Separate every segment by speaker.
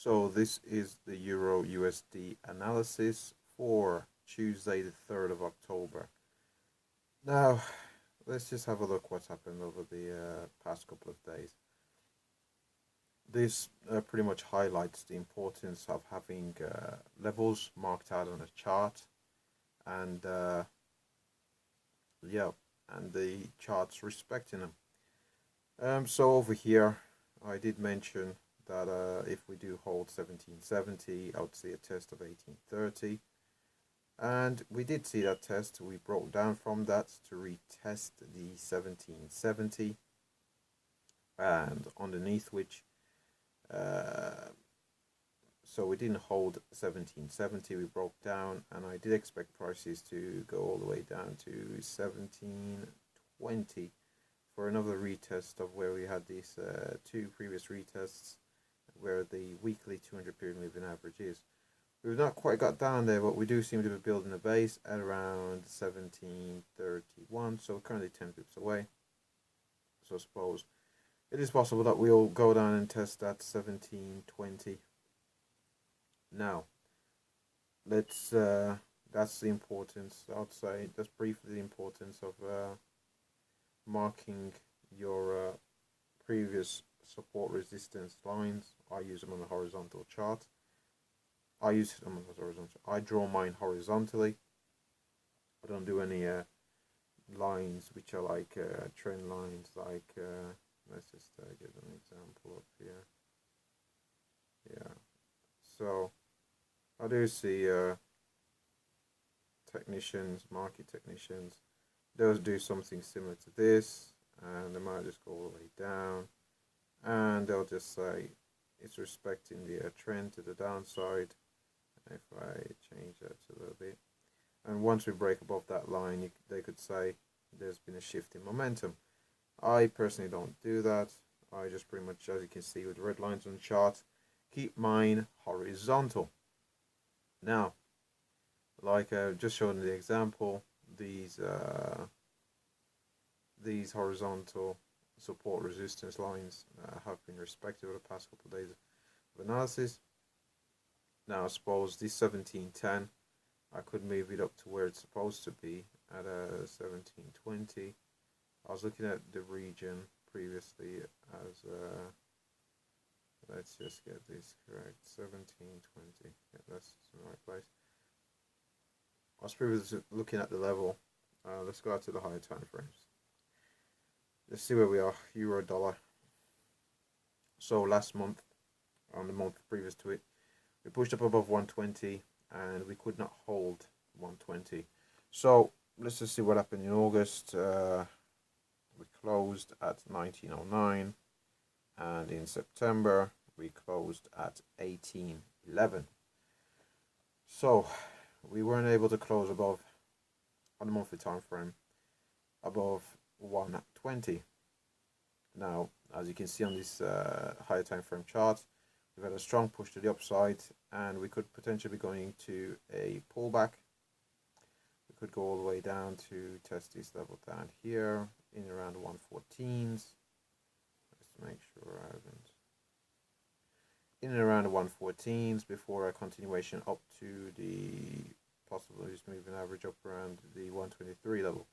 Speaker 1: So this is the Euro USD analysis for Tuesday the 3rd of October. Now, let's just have a look what's happened over the past couple of days. This pretty much highlights the importance of having levels marked out on a chart, and and the charts respecting them. So over here, I did mention that if we do hold 1770, I would see a test of 1830. And we did see that test. We broke down from that to retest the 1770, and underneath which, so we didn't hold 1770, we broke down, and I did expect prices to go all the way down to 1720 for another retest of where we had these two previous retests where the weekly 200 period moving average is. We've not quite got down there, but we do seem to be building a base at around 1731, so we're currently 10 pips away. So I suppose it is possible that we'll go down and test that 1720. Now, let's that's the importance, I'd say, that's briefly the importance of marking your previous support resistance lines. I use them on a horizontal chart. I draw mine horizontally. I don't do any lines which are like trend lines, like let's just get an example up here. Yeah, so I do see technicians, market technicians, those do something similar to this, and they might just go all the way down, and they'll just say it's respecting the trend to the downside. If I change that a little bit, and once we break above that line, they could say there's been a shift in momentum. I personally don't do that. I just pretty much, as you can see with the red lines on the chart, keep mine horizontal. Now, like I've just shown in the example, these horizontal support resistance lines have been respected over the past couple of days of analysis. Now I suppose this 1710, I could move it up to where it's supposed to be at 1720. I was looking at the region previously as let's just get this correct, 1720. Yeah, that's in the right place. I was previously looking at the level. Let's go out to the higher time frames. Let's see where we are. Euro dollar. So last month, on the month previous to it, we pushed up above 120 and we could not hold 120. So let's just see what happened in August. We closed at 1909, and in September we closed at 1811. So we weren't able to close above, on the monthly time frame, above 120. Now, as you can see on this higher time frame chart, we've had a strong push to the upside, and we could potentially be going to a pullback. We could go all the way down to test this level down here in around 114s. Let's make sure I haven't. In and around 114s before a continuation up to the possible moving average up around the 123 level.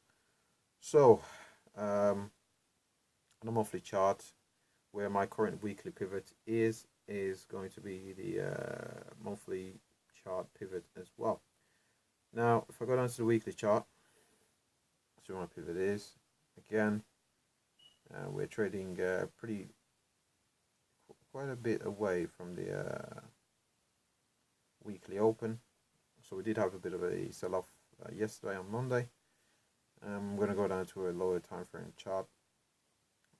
Speaker 1: So, on a monthly chart, where my current weekly pivot is going to be the monthly chart pivot as well. Now, if I go down to the weekly chart, that's where my pivot is. Again, we're trading quite a bit away from the weekly open. So we did have a bit of a sell-off yesterday on Monday. I'm going to go down to a lower time frame chart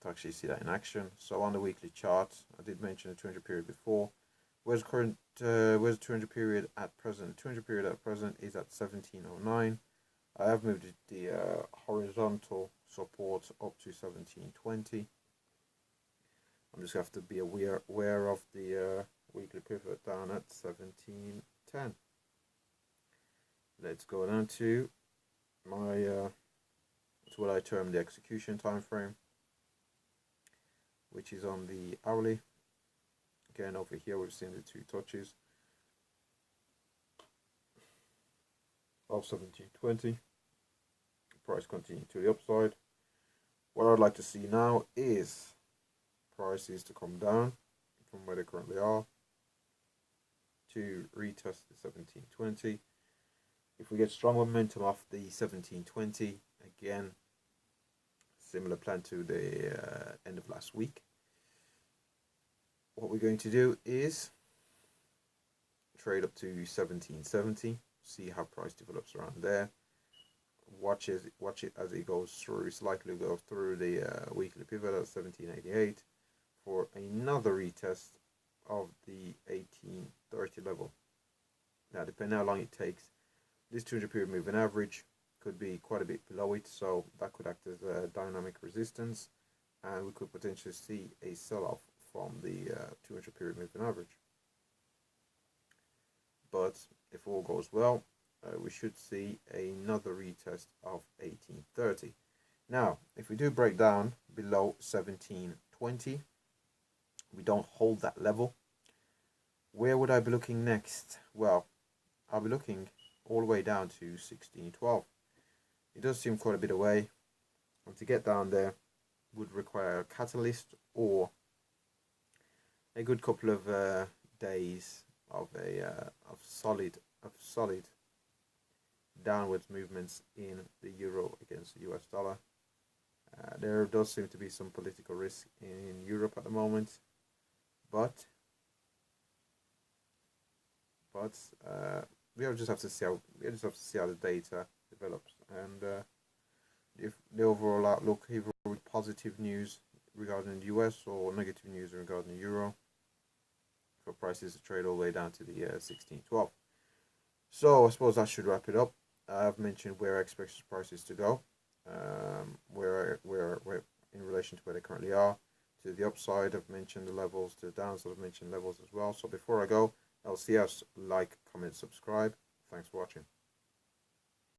Speaker 1: to actually see that in action. So on the weekly chart, I did mention the 200 period before. Where's the 200 period at present? The 200 period at present is at 1709. I have moved the horizontal support up to 1720. I'm just going to have to be aware of the weekly pivot down at 1710. Let's go down to my to what I term the execution time frame, which is on the hourly. Again, over here we've seen the two touches of 1720. Price continuing to the upside. What I'd like to see now is prices to come down from where they currently are to retest the 1720. If we get strong momentum off the 1720, again, similar plan to the end of last week, what we're going to do is trade up to 1770, see how price develops around there. Watch it as it goes through. It's likely to go through the weekly pivot at 1788 for another retest of the 1830 level. Now, depending on how long it takes, this 200 period moving average could be quite a bit below it, so that could act as a dynamic resistance, and we could potentially see a sell-off from the 200 period moving average. But if all goes well, we should see another retest of 1830. Now, if we do break down below 1720, we don't hold that level. Where would I be looking next? Well, I'll be looking all the way down to 1612. It does seem quite a bit away, and to get down there would require a catalyst or a good couple of days of solid downwards movements in the euro against the US dollar. There does seem to be some political risk in Europe at the moment, but we just have to see how the data develops, and if the overall outlook, either with positive news regarding the US or negative news regarding the euro, for prices to trade all the way down to the 1612. So I suppose that should wrap it up. I've mentioned where I expect prices to go, where in relation to where they currently are. To the upside, I've mentioned the levels. To the downside, I've mentioned levels as well. So before I go, LCS, like, comment, subscribe. Thanks for watching.